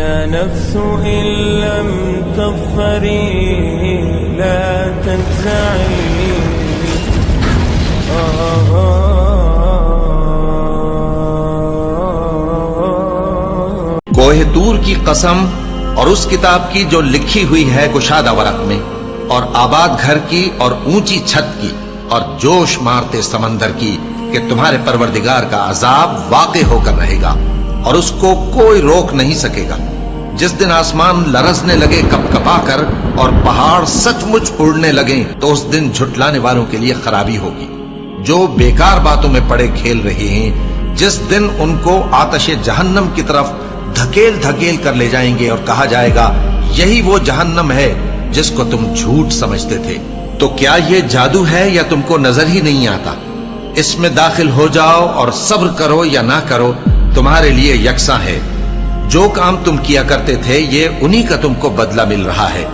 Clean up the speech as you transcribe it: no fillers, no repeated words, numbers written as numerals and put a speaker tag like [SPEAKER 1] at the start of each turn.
[SPEAKER 1] يا نفس إن لم تظفري لا تجزعي.
[SPEAKER 2] کوہ طور کی قسم اور اس کتاب کی جو لکھی ہوئی ہے کشادہ ورق میں، اور آباد گھر کی اور اونچی چھت کی اور جوش مارتے سمندر کی کہ تمہارے پروردگار کا عذاب واقع ہو کر رہے گا اور اس کو کوئی روک نہیں سکے گا. جس دن آسمان لرزنے لگے کپ کپا کر اور پہاڑ سچ مچ اڑنے لگیں تو اس دن جھٹلانے والوں کے لیے خرابی ہوگی جو بیکار باتوں میں پڑے کھیل رہے ہیں. جس دن ان کو آتش جہنم کی طرف دھکیل دھکیل کر لے جائیں گے اور کہا جائے گا یہی وہ جہنم ہے جس کو تم جھوٹ سمجھتے تھے. تو کیا یہ جادو ہے یا تم کو نظر ہی نہیں آتا؟ اس میں داخل ہو جاؤ اور صبر کرو یا نہ کرو تمہارے لیے یکساں ہے. جو کام تم کیا کرتے تھے یہ انہی کا تم کو بدلہ مل رہا ہے.